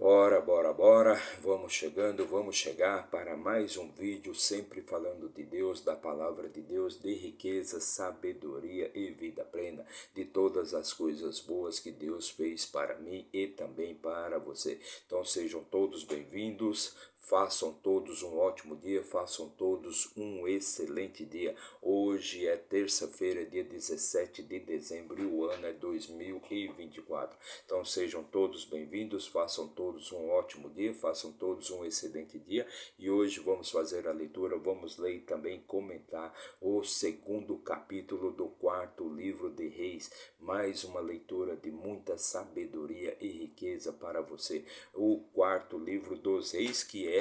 Bora, vamos chegando, vamos chegar para mais um vídeo, sempre falando de Deus, da palavra de Deus, de riqueza, sabedoria e vida plena, de todas as coisas boas que Deus fez para mim e também para você. Então sejam todos bem-vindos. Façam todos um ótimo dia, façam todos um excelente dia. Hoje é terça-feira, dia 17 de dezembro e o ano é 2024. Então sejam todos bem-vindos, façam todos um ótimo dia, façam todos um excelente dia. E hoje vamos fazer a leitura, vamos ler e também comentar o segundo capítulo do quarto livro de Reis. Mais uma leitura de muita sabedoria e riqueza para você. O quarto livro dos Reis, que é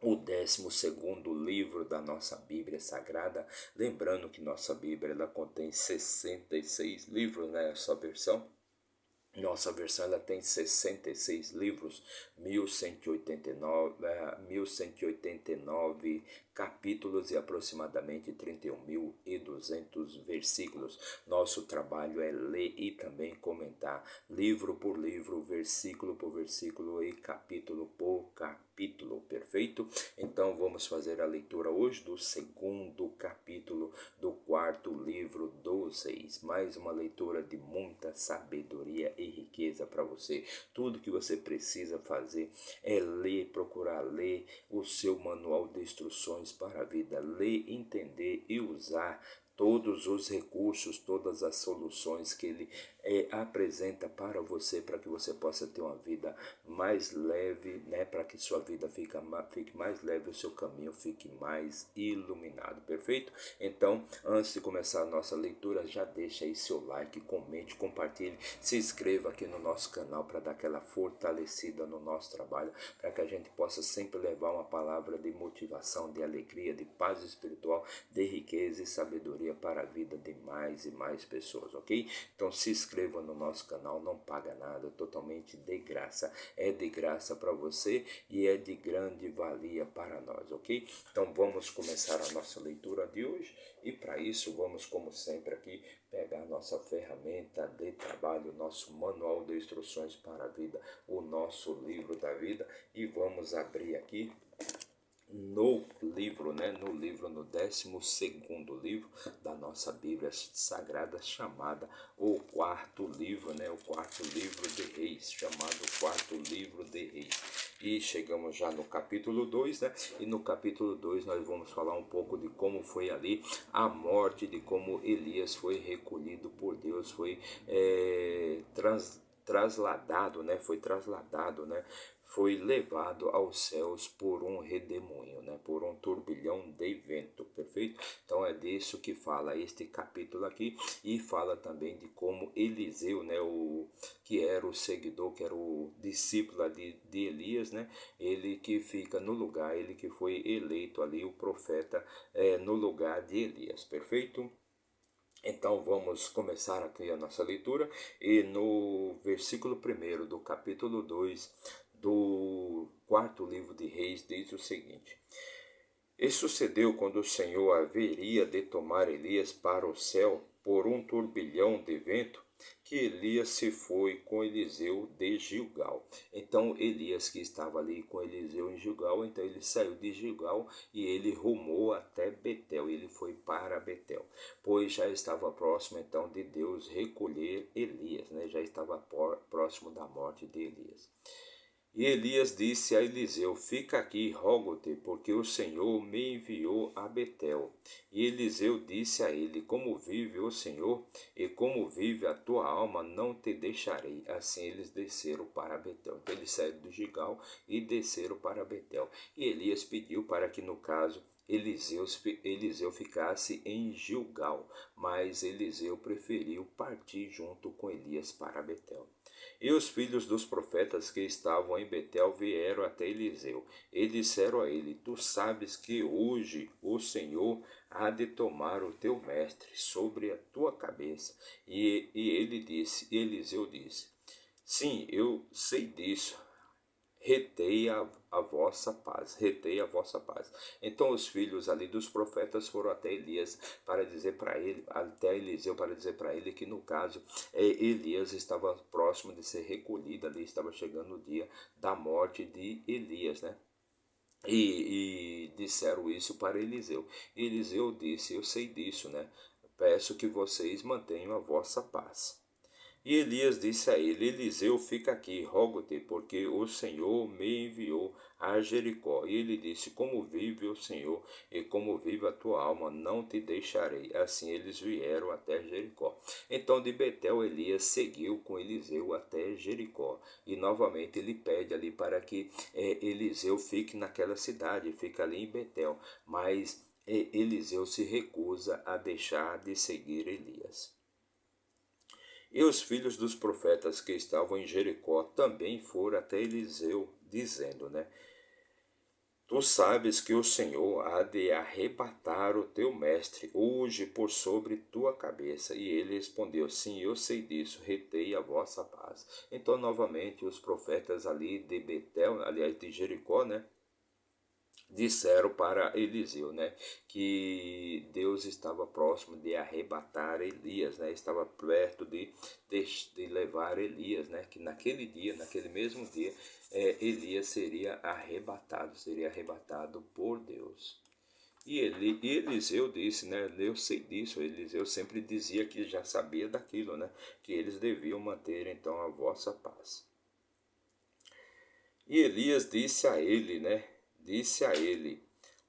o 12º livro da nossa Bíblia Sagrada. Lembrando que nossa Bíblia ela contém 66 livros, né? Essa versão. Nossa versão ela tem 66 livros, 1189 capítulos e aproximadamente 31.200 versículos. Nosso trabalho é ler e também comentar livro por livro, versículo por versículo e capítulo por capítulo, perfeito? Então vamos fazer a leitura hoje do segundo capítulo do quarto livro dos Reis. Mais uma leitura de muita sabedoria e riqueza para você. Tudo que você precisa fazer é ler, procurar ler o seu manual de instruções para a vida, ler, entender e usar todos os recursos, todas as soluções que ele apresenta para você, para que você possa ter uma vida mais leve, né? Para que sua vida fique mais leve, o seu caminho fique mais iluminado, perfeito? Então, antes de começar a nossa leitura, já deixa aí seu like, comente, compartilhe, se inscreva aqui no nosso canal para dar aquela fortalecida no nosso trabalho, para que a gente possa sempre levar uma palavra de motivação, de alegria, de paz espiritual, de riqueza e sabedoria para a vida de mais e mais pessoas, ok? Então se inscreva no nosso canal, não paga nada, totalmente de graça. É de graça para você e é de grande valia para nós, ok? Então vamos começar a nossa leitura de hoje e para isso vamos, como sempre, aqui pegar nossa ferramenta de trabalho, nosso manual de instruções para a vida, o nosso livro da vida, e vamos abrir aqui no livro, no 12º livro da nossa Bíblia Sagrada, chamada o quarto livro, o quarto livro de Reis, chamado quarto livro de Reis. E chegamos já no capítulo 2, E no capítulo 2 nós vamos falar um pouco de como foi ali a morte, de como Elias foi recolhido por Deus, foi trasladado, foi levado aos céus por um redemoinho, por um turbilhão de vento, perfeito? Então é disso que fala este capítulo aqui, e fala também de como Eliseu, que era o seguidor, que era o discípulo de Elias, ele que fica no lugar, ele que foi eleito ali, o profeta, no lugar de Elias, perfeito? Então vamos começar aqui a nossa leitura, e no versículo 1 do capítulo 2 do quarto livro de Reis diz o seguinte: E sucedeu quando o Senhor haveria de tomar Elias para o céu por um turbilhão de vento, que Elias se foi com Eliseu de Gilgal. Então Elias, que estava ali com Eliseu em Gilgal, então ele saiu de Gilgal e ele rumou até Betel, ele foi para Betel, pois já estava próximo então de Deus recolher Elias, já estava próximo da morte de Elias. E Elias disse a Eliseu: Fica aqui, rogo-te, porque o Senhor me enviou a Betel. E Eliseu disse a ele: Como vive o Senhor, e como vive a tua alma, não te deixarei. Assim eles desceram para Betel. Então eles saíram do Gigal e desceram para Betel. E Elias pediu para que, no caso, Eliseu ficasse em Gilgal, mas Eliseu preferiu partir junto com Elias para Betel. E os filhos dos profetas que estavam em Betel vieram até Eliseu e disseram a ele: Tu sabes que hoje o Senhor há de tomar o teu mestre sobre a tua cabeça. E Eliseu disse: Sim, eu sei disso. retei a vossa paz, retei a vossa paz. Então os filhos ali dos profetas foram até Elias para dizer para ele, até Eliseu para dizer para ele que no caso Elias estava próximo de ser recolhido ali, estava chegando o dia da morte de Elias, né? E disseram isso para Eliseu. Eliseu disse: eu sei disso, né? Peço que vocês mantenham a vossa paz. E Elias disse a ele: Eliseu, fica aqui, rogo-te, porque o Senhor me enviou a Jericó. E ele disse: como vive o Senhor e como vive a tua alma, não te deixarei. Assim eles vieram até Jericó. Então de Betel Elias seguiu com Eliseu até Jericó. E novamente ele pede ali para que Eliseu fique naquela cidade, fica ali em Betel. Mas Eliseu se recusa a deixar de seguir Elias. E os filhos dos profetas que estavam em Jericó também foram até Eliseu, dizendo, né? Tu sabes que o Senhor há de arrebatar o teu mestre hoje por sobre tua cabeça. E ele respondeu, sim, eu sei disso, retei a vossa paz. Então, novamente, os profetas ali de Betel, aliás, de Jericó, né? Disseram para Eliseu, né, que Deus estava próximo de arrebatar Elias, né, estava perto de levar Elias, né, que naquele dia, naquele mesmo dia, Elias seria arrebatado por Deus. E Eliseu disse, né, eu sei disso, Eliseu sempre dizia que já sabia daquilo, né, que eles deviam manter então a vossa paz. E Elias disse a ele, né? Disse a ele: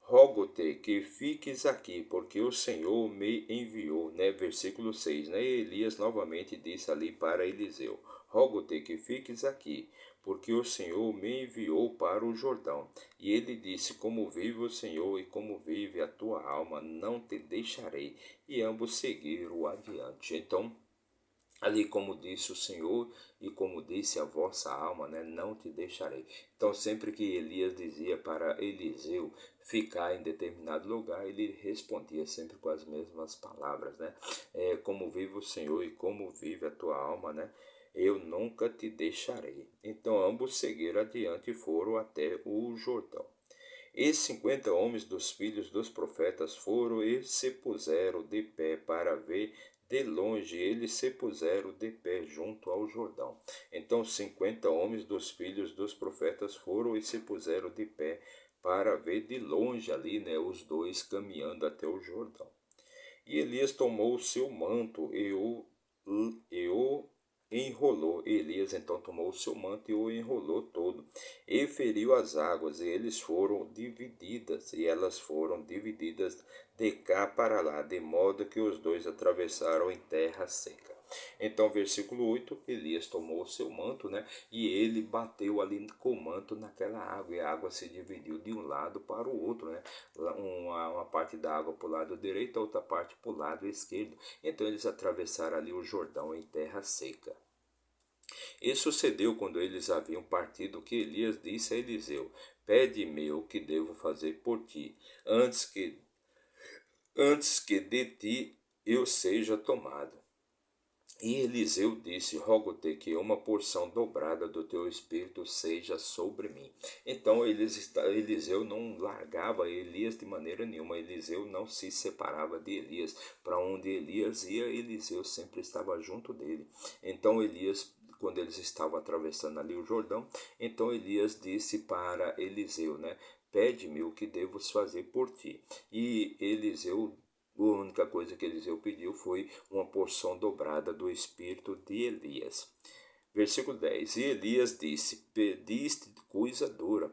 rogo-te que fiques aqui, porque o Senhor me enviou, né? Versículo 6, né? E Elias novamente disse ali para Eliseu: rogo-te que fiques aqui, porque o Senhor me enviou para o Jordão. E ele disse: como vive o Senhor e como vive a tua alma, não te deixarei. E ambos seguiram adiante. Então, ali como disse o Senhor e como disse a vossa alma, né, não te deixarei. Então sempre que Elias dizia para Eliseu ficar em determinado lugar, ele respondia sempre com as mesmas palavras, né? Como vive o Senhor e como vive a tua alma, né? Eu nunca te deixarei. Então ambos seguiram adiante e foram até o Jordão. E 50 homens dos filhos dos profetas foram e se puseram de pé para ver de longe. Eles se puseram de pé junto ao Jordão. Então 50 homens dos filhos dos profetas foram e se puseram de pé para ver de longe ali, né, os dois caminhando até o Jordão. E Elias tomou o seu manto e o enrolou. Elias então tomou o seu manto e o enrolou todo, e feriu as águas, e eles foram divididas, e elas foram divididas de cá para lá, de modo que os dois atravessaram em terra seca. Então, versículo 8, Elias tomou o seu manto, né? E ele bateu ali com o manto naquela água, e a água se dividiu de um lado para o outro, né? Uma parte da água para o lado direito, a outra parte para o lado esquerdo. Então, eles atravessaram ali o Jordão em terra seca. E sucedeu quando eles haviam partido que Elias disse a Eliseu: pede-me o que devo fazer por ti, antes que de ti eu seja tomado. E Eliseu disse: rogo-te que uma porção dobrada do teu espírito seja sobre mim. Então Eliseu não largava Elias de maneira nenhuma. Eliseu não se separava de Elias. Para onde Elias ia, Eliseu sempre estava junto dele. Então Elias, quando eles estavam atravessando ali o Jordão, então Elias disse para Eliseu, né? Pede-me o que devo fazer por ti. E Eliseu, a única coisa que Eliseu pediu foi uma porção dobrada do espírito de Elias. Versículo 10. E Elias disse: pediste coisa dura.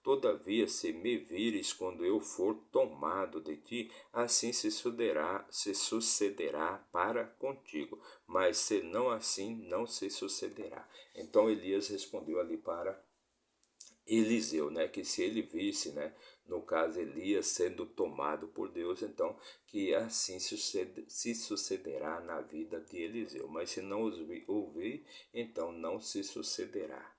Todavia, se me vires quando eu for tomado de ti, assim se sucederá para contigo. Mas se não assim, não se sucederá. Então Elias respondeu ali para Eliseu, né, que se ele visse, né, no caso Elias sendo tomado por Deus, então que assim se sucederá na vida de Eliseu. Mas se não ouvir, então não se sucederá.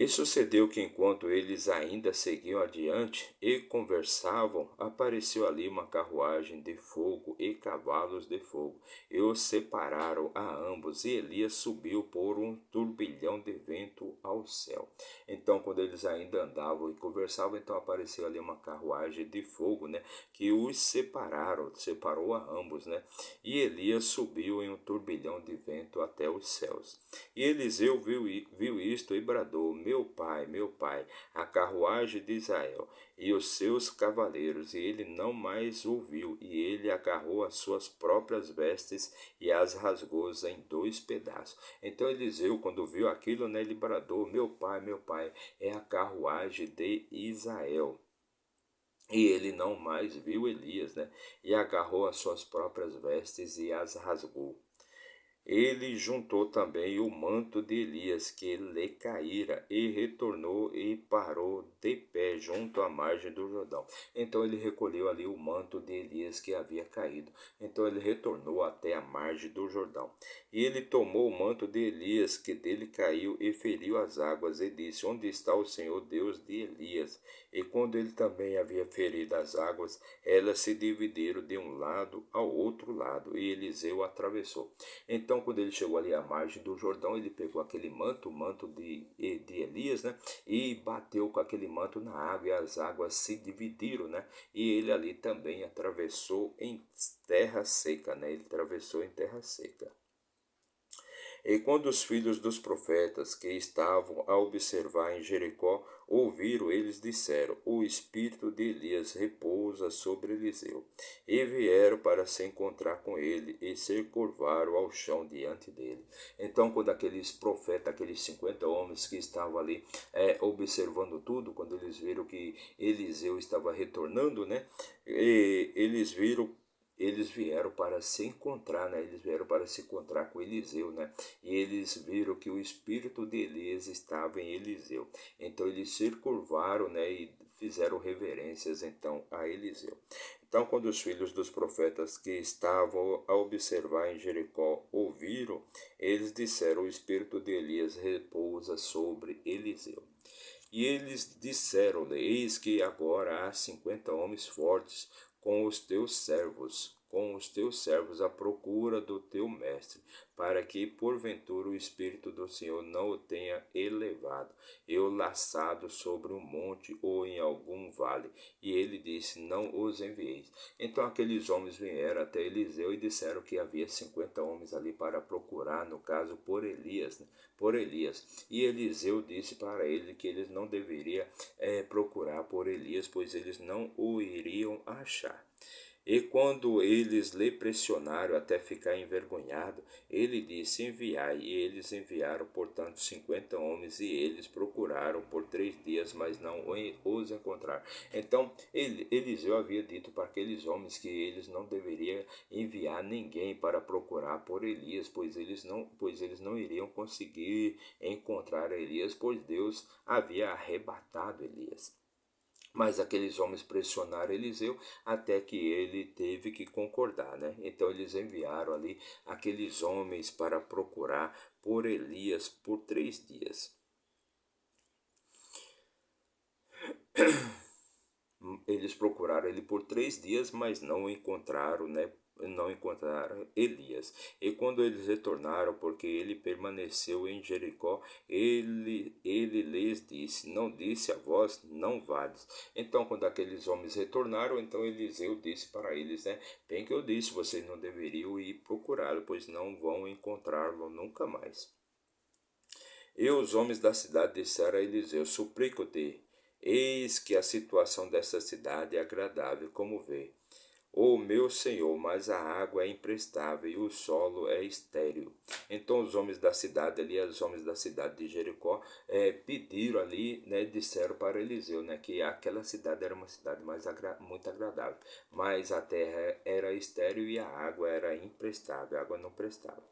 E sucedeu que, enquanto eles ainda seguiam adiante e conversavam, apareceu ali uma carruagem de fogo e cavalos de fogo, e os separaram a ambos, e Elias subiu por um turbilhão de vento ao céu. Então, quando eles ainda andavam e conversavam, então apareceu ali uma carruagem de fogo, né, que os separou a ambos, né, e Elias subiu em um turbilhão de vento até os céus. E Eliseu viu isto e bradou: meu pai, a carruagem de Israel e os seus cavaleiros. E ele não mais ouviu, e ele agarrou as suas próprias vestes e as rasgou em dois pedaços. Então Eliseu, quando viu aquilo, né, ele bradou: meu pai, é a carruagem de Israel. E ele não mais viu Elias, né? E agarrou as suas próprias vestes e as rasgou. Ele juntou também o manto de Elias que lhe caíra e retornou e parou de pé junto à margem do Jordão. Então ele recolheu ali o manto de Elias que havia caído. Então ele retornou até a margem do Jordão. E ele tomou o manto de Elias que dele caiu e feriu as águas e disse: Onde está o Senhor Deus de Elias? E quando ele também havia ferido as águas, elas se dividiram de um lado ao outro lado, e Eliseu atravessou. Então, quando ele chegou ali à margem do Jordão, ele pegou aquele manto, o manto de Elias, né? E bateu com aquele manto na água, e as águas se dividiram, né? E ele ali também atravessou em terra seca, né? Ele atravessou em terra seca. E quando os filhos dos profetas que estavam a observar em Jericó ouviram, eles disseram: O espírito de Elias repousa sobre Eliseu. E vieram para se encontrar com ele e se curvaram ao chão diante dele. Então, quando aqueles profetas, aqueles 50 homens que estavam ali observando tudo, quando eles viram que Eliseu estava retornando, né? E eles vieram para se encontrar, né? Eles vieram para se encontrar com Eliseu, né? E eles viram que o espírito de Elias estava em Eliseu. Então eles se curvaram, né? E fizeram reverências então a Eliseu. Então, quando os filhos dos profetas que estavam a observar em Jericó ouviram, eles disseram: O espírito de Elias repousa sobre Eliseu. E eles disseram-lhe: Eis que agora há 50 homens fortes com os teus servos à procura do teu mestre, para que porventura o Espírito do Senhor não o tenha elevado, eu laçado sobre um monte ou em algum vale. E ele disse: Não os envieis. Então aqueles homens vieram até Eliseu e disseram que havia 50 homens ali para procurar, no caso, por Elias, né? Por Elias. E Eliseu disse para ele que eles não deveriam procurar por Elias, pois eles não o iriam achar. E quando eles lhe pressionaram até ficar envergonhado, ele disse: Enviai. E eles enviaram, portanto, 50 homens, e eles procuraram por 3 dias, mas não os encontraram. Então, Eliseu havia dito para aqueles homens que eles não deveriam enviar ninguém para procurar por Elias, pois eles não iriam conseguir encontrar Elias, pois Deus havia arrebatado Elias. Mas aqueles homens pressionaram Eliseu até que ele teve que concordar, né? Então eles enviaram ali aqueles homens para procurar por Elias por 3 dias. Eles procuraram ele por 3 dias, mas não o encontraram, né? Não encontraram Elias. E quando eles retornaram, porque ele permaneceu em Jericó, ele lhes disse: Não disse a vós, não vades. Então, quando aqueles homens retornaram, então Eliseu disse para eles, né? Bem que eu disse, vocês não deveriam ir procurá-lo, pois não vão encontrá-lo nunca mais. E os homens da cidade disseram a Eliseu: Suplico-te, eis que a situação desta cidade é agradável, como vê. Ó meu senhor, mas a água é imprestável e o solo é estéril. Então os homens da cidade ali, os homens da cidade de Jericó, pediram ali, né, disseram para Eliseu, né, que aquela cidade era uma cidade muito agradável, mas a terra era estéril e a água era imprestável, a água não prestava.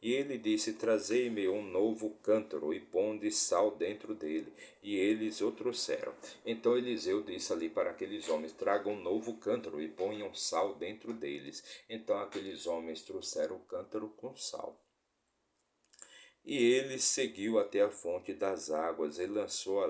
E ele disse: Trazei-me um novo cântaro e ponde sal dentro dele. E eles o trouxeram. Então Eliseu disse ali para aqueles homens: Tragam um novo cântaro e ponham sal dentro deles. Então aqueles homens trouxeram o cântaro com sal. E ele seguiu até a fonte das águas e lançou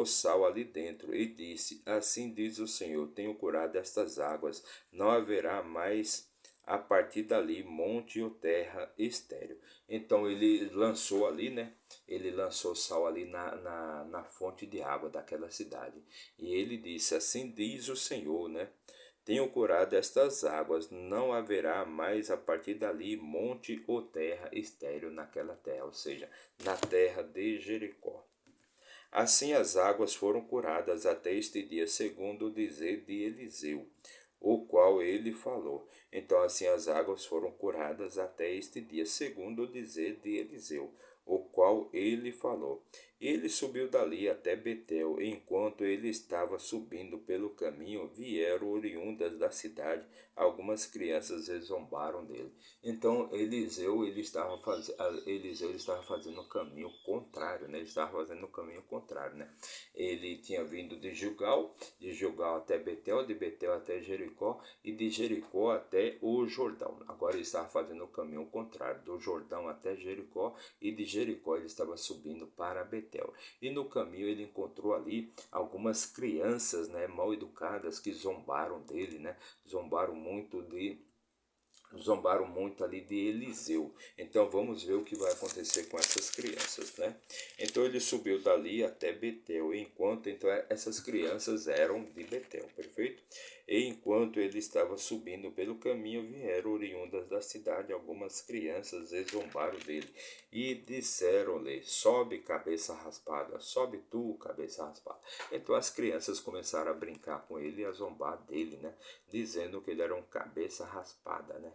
sal ali dentro e disse: Assim diz o Senhor, tenho curado estas águas, não haverá mais a partir dali monte ou terra estéril. Então ele lançou ali, né? Ele lançou sal ali na fonte de água daquela cidade. E ele disse: Assim diz o Senhor, né? Tenho curado estas águas, não haverá mais a partir dali monte ou terra estéril naquela terra, ou seja, na terra de Jericó. Assim as águas foram curadas até este dia, segundo o dizer de Eliseu, o qual ele falou. Então assim as águas foram curadas até este dia, segundo o dizer de Eliseu, o qual ele falou. Ele subiu dali até Betel. Enquanto ele estava subindo pelo caminho, vieram oriundas da cidade. Algumas crianças e zombaram dele. Então Eliseu ele estava fazendo o caminho contrário, né? Ele estava fazendo o caminho contrário, né? Ele tinha vindo de Gilgal até Betel, de Betel até Jericó e de Jericó até o Jordão. Agora ele estava fazendo o caminho contrário, do Jordão até Jericó, e de Jericó ele estava subindo para Betel. E no caminho ele encontrou ali algumas crianças, né, mal educadas, que zombaram dele, né? Zombaram muito ali de Eliseu. Então vamos ver o que vai acontecer com essas crianças, né? Então ele subiu dali até Betel, então essas crianças eram de Betel, perfeito? E enquanto ele estava subindo pelo caminho, vieram oriundas da cidade algumas crianças e zombaram dele e disseram-lhe: Sobe, cabeça raspada, sobe tu, cabeça raspada. Então as crianças começaram a brincar com ele e a zombar dele, né? Dizendo que ele era um cabeça raspada, né?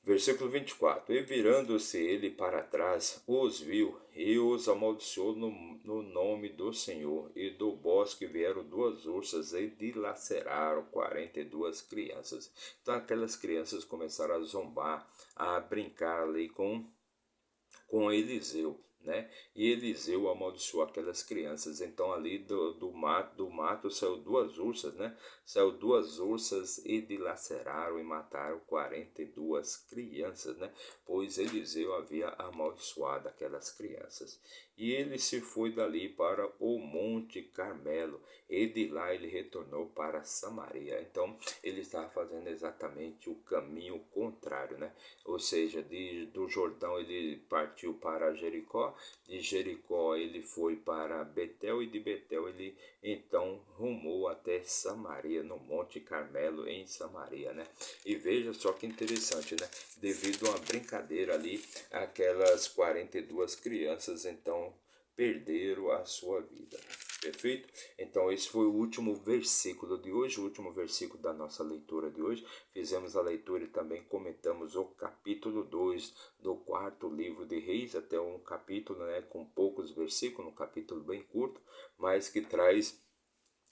Versículo 24: E virando-se ele para trás, os viu e os amaldiçoou no nome do Senhor. E do bosque vieram duas ursas e dilaceraram 42 crianças. Então aquelas crianças começaram a zombar, a brincar ali com Eliseu, né? E Eliseu amaldiçoou aquelas crianças. Então ali do mato saiu duas ursas, né? Saiu duas ursas e dilaceraram e mataram 42 crianças, né? Pois Eliseu havia amaldiçoado aquelas crianças. E ele se foi dali para o Monte Carmelo, e de lá ele retornou para Samaria. Então ele estava fazendo exatamente o caminho contrário, né? Ou seja, do Jordão ele partiu para Jericó, de Jericó ele foi para Betel e de Betel ele então rumou até Samaria, no Monte Carmelo em Samaria, né? E veja só que interessante, né? Devido a uma brincadeira ali, aquelas 42 crianças então perderam a sua vida. Perfeito? Então esse foi o último versículo de hoje, o último versículo da nossa leitura de hoje. Fizemos a leitura e também comentamos o capítulo 2 do quarto livro de Reis, até um capítulo, né, com poucos versículos, um capítulo bem curto, mas que traz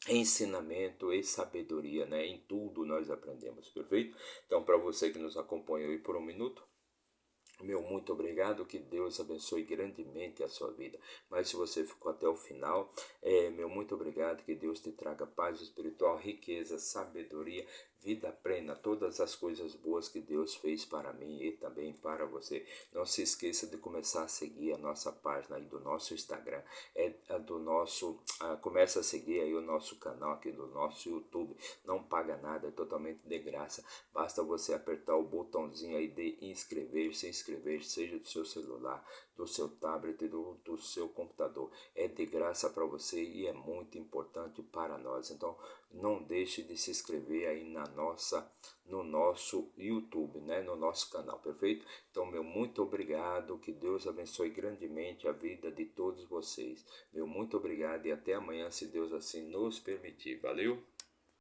ensinamento e sabedoria, né? Em tudo nós aprendemos, perfeito? Então, para você que nos acompanhou aí por um minuto, meu muito obrigado, que Deus abençoe grandemente a sua vida. Mas se você ficou até o final, meu muito obrigado, que Deus te traga paz espiritual, riqueza, sabedoria, vida plena, todas as coisas boas que Deus fez para mim e também para você. Não se esqueça de começar a seguir a nossa página aí do nosso Instagram, começa a seguir aí o nosso canal aqui do nosso YouTube. Não paga nada, é totalmente de graça. Basta você apertar o botãozinho aí de se inscrever, seja do seu celular, do seu tablet, do seu computador. É de graça para você e é muito importante para nós. Então não deixe de se inscrever aí no nosso YouTube, né? No nosso canal, perfeito? Então, meu muito obrigado, que Deus abençoe grandemente a vida de todos vocês. Meu muito obrigado e até amanhã, se Deus assim nos permitir. Valeu?